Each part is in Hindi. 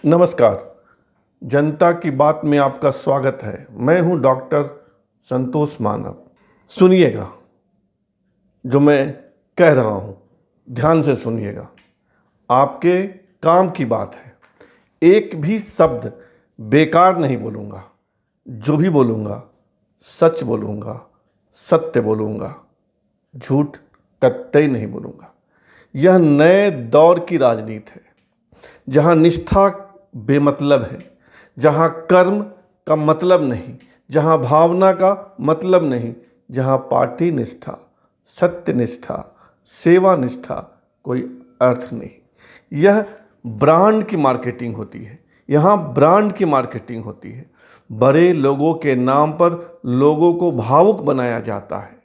नमस्कार। जनता की बात में आपका स्वागत है। मैं हूं डॉक्टर संतोष मानव। सुनिएगा जो मैं कह रहा हूं, ध्यान से सुनिएगा। आपके काम की बात है। एक भी शब्द बेकार नहीं बोलूँगा। जो भी बोलूँगा सच बोलूँगा, सत्य बोलूँगा, झूठ कतई नहीं बोलूँगा। यह नए दौर की राजनीति है, जहाँ निष्ठा बेमतलब है, जहाँ कर्म का मतलब नहीं, जहाँ भावना का मतलब नहीं, जहाँ पार्टी निष्ठा, सत्य निष्ठा, सेवा निष्ठा कोई अर्थ नहीं। यह ब्रांड की मार्केटिंग होती है। यहाँ ब्रांड की मार्केटिंग होती है। बड़े लोगों के नाम पर लोगों को भावुक बनाया जाता है।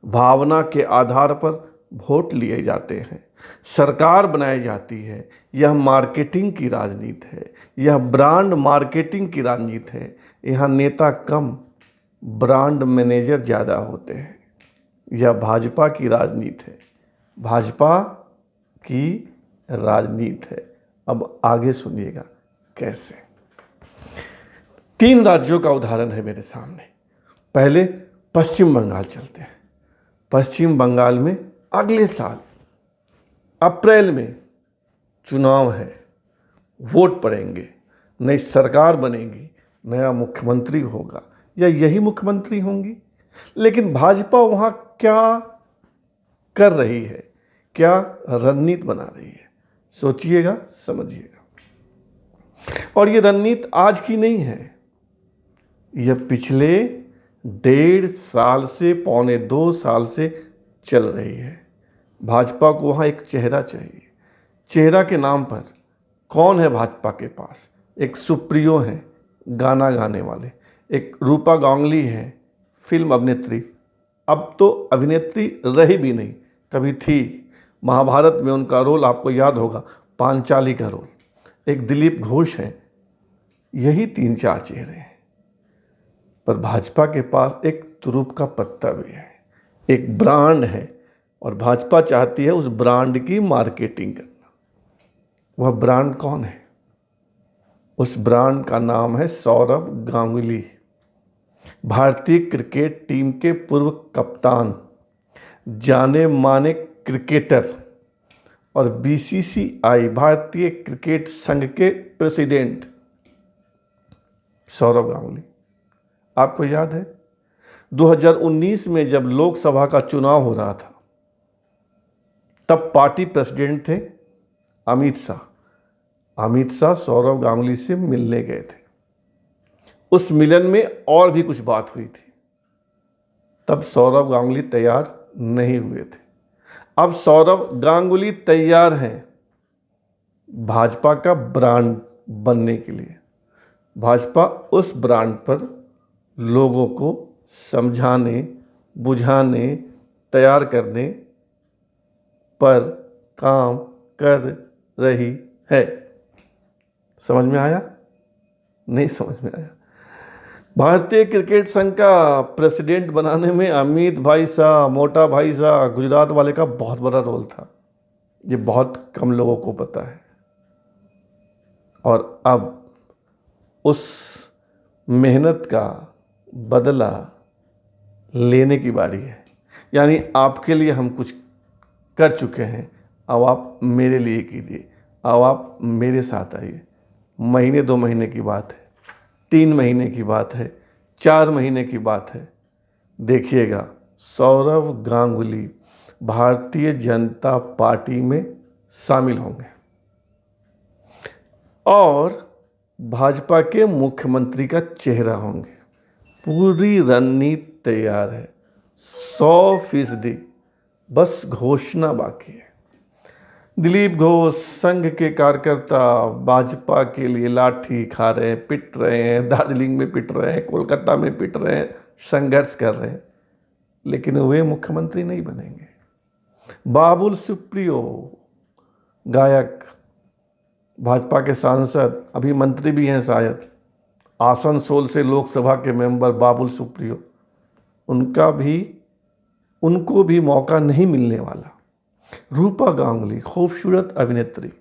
भावना के आधार पर वोट लिए जाते हैं, सरकार बनाई जाती है। यह मार्केटिंग की राजनीति है, यह ब्रांड मार्केटिंग की राजनीति है। यहाँ नेता कम, ब्रांड मैनेजर ज़्यादा होते हैं। यह भाजपा की राजनीति है, भाजपा की राजनीति है। अब आगे सुनिएगा कैसे। 3 राज्यों का उदाहरण है मेरे सामने। पहले पश्चिम बंगाल चलते हैं। पश्चिम बंगाल में अगले साल अप्रैल में चुनाव है, वोट पड़ेंगे, नई सरकार बनेगी, नया मुख्यमंत्री होगा या यही मुख्यमंत्री होंगी। लेकिन भाजपा वहाँ क्या कर रही है, क्या रणनीति बना रही है, सोचिएगा, समझिएगा। और ये रणनीति आज की नहीं है, यह पिछले 1.5 साल से, पौने 2 साल से चल रही है। भाजपा को वहाँ एक चेहरा चाहिए। चेहरा के नाम पर कौन है भाजपा के पास? एक सुप्रियो है, गाना गाने वाले। एक रूपा गांगुली है, फिल्म अभिनेत्री। अब तो अभिनेत्री रही भी नहीं, कभी थी। महाभारत में उनका रोल आपको याद होगा, पांचाली का रोल। एक दिलीप घोष है। यही 3-4 चेहरे हैं। पर भाजपा के पास एक तुरुप का पत्ता भी है, एक ब्रांड है, और भाजपा चाहती है उस ब्रांड की मार्केटिंग करना। वह ब्रांड कौन है? उस ब्रांड का नाम है सौरव गांगुली, भारतीय क्रिकेट टीम के पूर्व कप्तान, जाने माने क्रिकेटर और बीसीसीआई भारतीय क्रिकेट संघ के प्रेसिडेंट सौरव गांगुली। आपको याद है 2019 में जब लोकसभा का चुनाव हो रहा था, तब पार्टी प्रेसिडेंट थे अमित शाह। अमित शाह सौरव गांगुली से मिलने गए थे। उस मिलन में और भी कुछ बात हुई थी। तब सौरव गांगुली तैयार नहीं हुए थे। अब सौरव गांगुली तैयार हैं भाजपा का ब्रांड बनने के लिए। भाजपा उस ब्रांड पर लोगों को समझाने, बुझाने, तैयार करने पर काम कर रही है। समझ में आया? नहीं समझ में आया? भारतीय क्रिकेट संघ का प्रेसिडेंट बनाने में अमित भाई शाह, मोटा भाई शाह, गुजरात वाले का बहुत बड़ा रोल था। ये बहुत कम लोगों को पता है। और अब उस मेहनत का बदला लेने की बारी है। यानी आपके लिए हम कुछ कर चुके हैं, अब आप मेरे लिए कीजिए, अब आप मेरे साथ आइए। महीने 2 महीने की बात है, 3 महीने की बात है, 4 महीने की बात है। देखिएगा सौरव गांगुली भारतीय जनता पार्टी में शामिल होंगे और भाजपा के मुख्यमंत्री का चेहरा होंगे। पूरी रणनीति तैयार है, 100%। बस घोषणा बाकी है। दिलीप घोष संघ के कार्यकर्ता भाजपा के लिए लाठी खा रहे हैं, पिट रहे हैं, दार्जिलिंग में पिट रहे हैं, कोलकाता में पिट रहे हैं, संघर्ष कर रहे हैं, लेकिन वे मुख्यमंत्री नहीं बनेंगे। बाबुल सुप्रियो गायक, भाजपा के सांसद, अभी मंत्री भी हैं शायद, आसनसोल से लोकसभा के मेंबर बाबुल सुप्रियो, उनको भी मौका नहीं मिलने वाला। रूपा गांगुली खूबसूरत अभिनेत्री,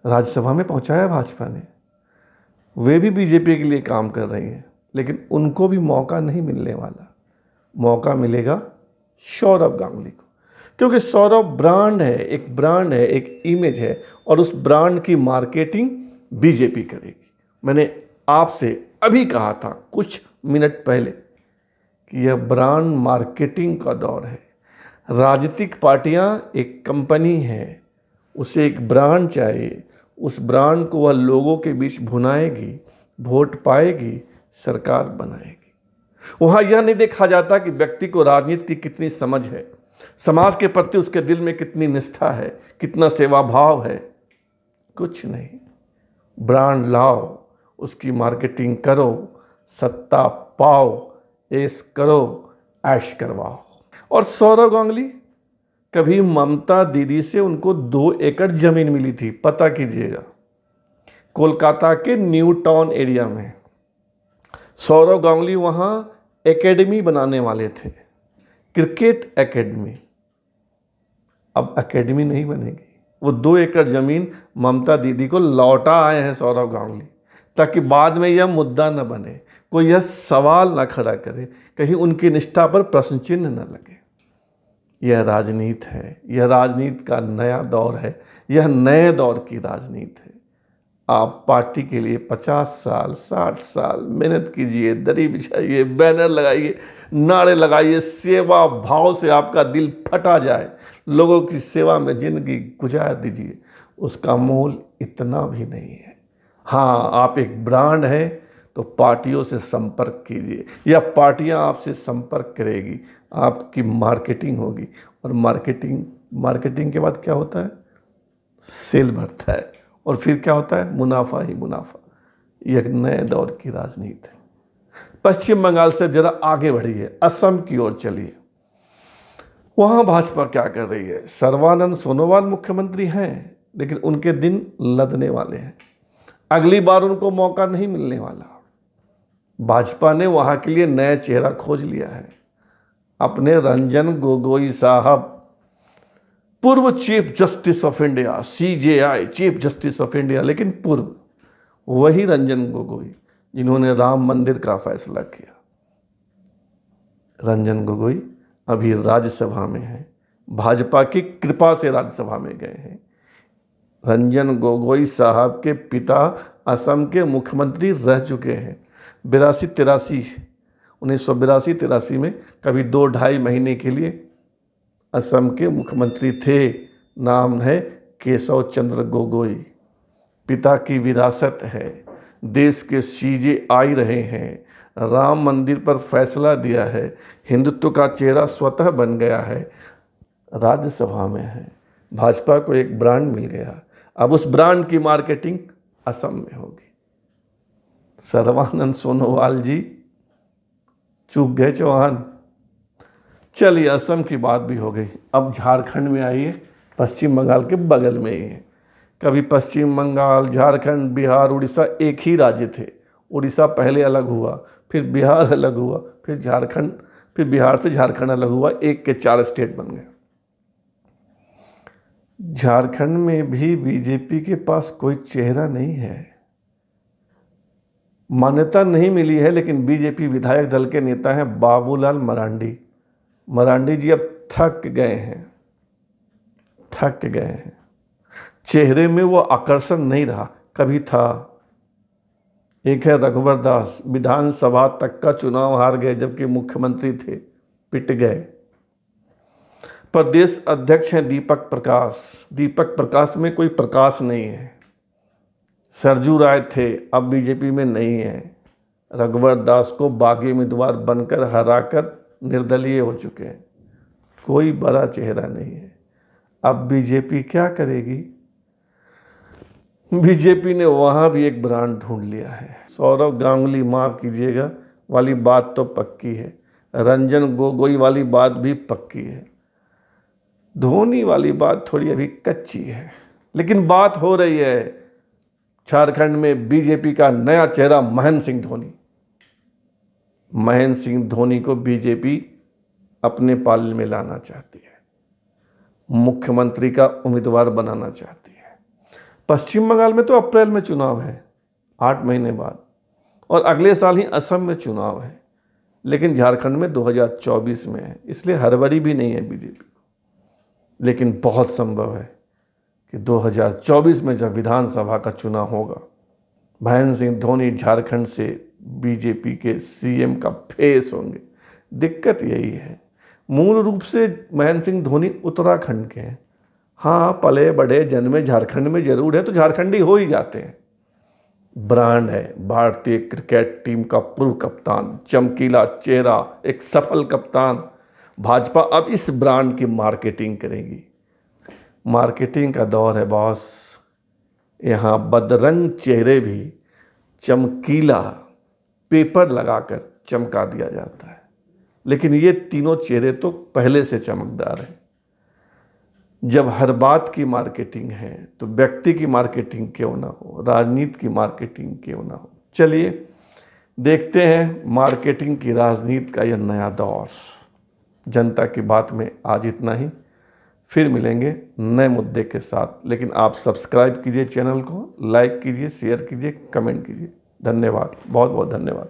राज्यसभा में पहुंचाया भाजपा ने। वे भी बीजेपी के लिए काम कर रही हैं, लेकिन उनको भी मौका नहीं मिलने वाला। मौका मिलेगा सौरभ गांगुली को, क्योंकि सौरभ ब्रांड है, एक ब्रांड है, एक इमेज है, और उस ब्रांड की मार्केटिंग बीजेपी करेगी। मैंने आपसे अभी कहा था कुछ मिनट पहले कि यह ब्रांड मार्केटिंग का दौर है। राजनीतिक पार्टियां एक कंपनी है, उसे एक ब्रांड चाहिए, उस ब्रांड को वह लोगों के बीच भुनाएगी, वोट पाएगी, सरकार बनाएगी। वहाँ यह नहीं देखा जाता कि व्यक्ति को राजनीति की कितनी समझ है, समाज के प्रति उसके दिल में कितनी निष्ठा है, कितना सेवा भाव है। कुछ नहीं, ब्रांड लाओ, उसकी मार्केटिंग करो, सत्ता पाओ, ऐश करो, ऐश करवाओ। और सौरभ गांगुली, कभी ममता दीदी से उनको 2 एकड़ जमीन मिली थी, पता कीजिएगा, कोलकाता के न्यू टाउन एरिया में। सौरभ गांगुली वहाँ एकेडमी बनाने वाले थे, क्रिकेट एकेडमी। अब एकेडमी नहीं बनेगी। वो 2 एकड़ ज़मीन ममता दीदी को लौटा आए हैं सौरभ गांगुली, ताकि बाद में यह मुद्दा न बने, कोई यह सवाल न खड़ा करे, कहीं उनकी निष्ठा पर प्रश्न चिन्ह न लगे। यह राजनीति है, यह राजनीति का नया दौर है, यह नए दौर की राजनीति है। आप पार्टी के लिए 50 साल 60 साल मेहनत कीजिए, दरी बिछाइए, बैनर लगाइए, नारे लगाइए, सेवा भाव से आपका दिल फटा जाए, लोगों की सेवा में जिंदगी गुजार दीजिए, उसका मोल इतना भी नहीं है। हाँ, आप एक ब्रांड हैं तो पार्टियों से संपर्क कीजिए, या पार्टियां आपसे संपर्क करेगी, आपकी मार्केटिंग होगी। और मार्केटिंग के बाद क्या होता है? सेल बढ़ता है, और फिर क्या होता है? मुनाफा ही मुनाफा। यह नए दौर की राजनीति है। पश्चिम बंगाल से जरा आगे बढ़िए, असम की ओर चलिए। वहाँ भाजपा क्या कर रही है? सर्बानंद सोनोवाल मुख्यमंत्री हैं, लेकिन उनके दिन लदने वाले हैं। अगली बार उनको मौका नहीं मिलने वाला। भाजपा ने वहाँ के लिए नया चेहरा खोज लिया है। अपने रंजन गोगोई साहब, पूर्व chief justice of India, CJI chief justice of India, लेकिन पूर्व वही रंजन गोगोई जिन्होंने राम मंदिर का फैसला किया। रंजन गोगोई अभी राज्यसभा में है, भाजपा की कृपा से राज्यसभा में गए हैं। रंजन गोगोई साहब के पिता असम के मुख्यमंत्री रह चुके हैं। 1982-83 में कभी 2-2.5 महीने के लिए असम के मुख्यमंत्री थे। नाम है केशव चंद्र गोगोई। पिता की विरासत है, देश के CJI रहे हैं, राम मंदिर पर फैसला दिया है, हिंदुत्व का चेहरा स्वतः बन गया है, राज्यसभा में है। भाजपा को एक ब्रांड मिल गया, अब उस ब्रांड की मार्केटिंग असम में होगी। सर्बानंद सोनोवाल जी चूक गए चौहान। चलिए, असम की बात भी हो गई, अब झारखंड में आइए, पश्चिम बंगाल के बगल में ही है। कभी पश्चिम बंगाल, झारखंड, बिहार, उड़ीसा एक ही राज्य थे। उड़ीसा पहले अलग हुआ, फिर बिहार अलग हुआ, फिर झारखंड, फिर बिहार से झारखंड अलग हुआ, एक के 4 स्टेट बन गए। झारखंड में भी बीजेपी के पास कोई चेहरा नहीं है, मान्यता नहीं मिली है, लेकिन बीजेपी विधायक दल के नेता हैं बाबूलाल मरांडी। मरांडी जी अब थक गए हैं। चेहरे में वो आकर्षण नहीं रहा, कभी था। एक है रघुवर दास, विधानसभा तक का चुनाव हार गए जबकि मुख्यमंत्री थे, पिट गए। प्रदेश अध्यक्ष हैं दीपक प्रकाश में कोई प्रकाश नहीं है। सरजू राय थे, अब बीजेपी में नहीं है। रघुवर दास को बागी उम्मीदवार बनकर हराकर निर्दलीय हो चुके हैं। कोई बड़ा चेहरा नहीं है। अब बीजेपी क्या करेगी? बीजेपी ने वहाँ भी एक ब्रांड ढूंढ लिया है। सौरभ गांगुली माफ़ कीजिएगा वाली बात तो पक्की है, रंजन गोगोई वाली बात भी पक्की है, धोनी वाली बात थोड़ी अभी कच्ची है, लेकिन बात हो रही है झारखंड में बीजेपी का नया चेहरा महेंद्र सिंह धोनी। महेंद्र सिंह धोनी को बीजेपी अपने पाले में लाना चाहती है, मुख्यमंत्री का उम्मीदवार बनाना चाहती है। पश्चिम बंगाल में तो अप्रैल में चुनाव है, 8 महीने बाद, और अगले साल ही असम में चुनाव है, लेकिन झारखंड में 2024 में है, इसलिए हड़बड़ी भी नहीं है बीजेपी को। लेकिन बहुत संभव है कि 2024 में जब विधानसभा का चुनाव होगा, महेंद्र सिंह धोनी झारखंड से बीजेपी के सीएम का फेस होंगे। दिक्कत यही है, मूल रूप से महेंद्र सिंह धोनी उत्तराखंड के हैं। हाँ, पले बड़े जन्मे झारखंड में जरूर है, तो झारखंडी हो ही जाते हैं। ब्रांड है, भारतीय क्रिकेट टीम का पूर्व कप्तान, चमकीला चेहरा, एक सफल कप्तान। भाजपा अब इस ब्रांड की मार्केटिंग करेगी। मार्केटिंग का दौर है बॉस। यहाँ बदरंग चेहरे भी चमकीला पेपर लगाकर चमका दिया जाता है, लेकिन ये तीनों चेहरे तो पहले से चमकदार हैं। जब हर बात की मार्केटिंग है तो व्यक्ति की मार्केटिंग क्यों ना हो, राजनीति की मार्केटिंग क्यों ना हो। चलिए देखते हैं मार्केटिंग की राजनीति का यह नया दौर। जनता की बात में आज इतना ही, फिर मिलेंगे नए मुद्दे के साथ। लेकिन आप सब्सक्राइब कीजिए चैनल को, लाइक कीजिए, शेयर कीजिए, कमेंट कीजिए। धन्यवाद, बहुत बहुत धन्यवाद।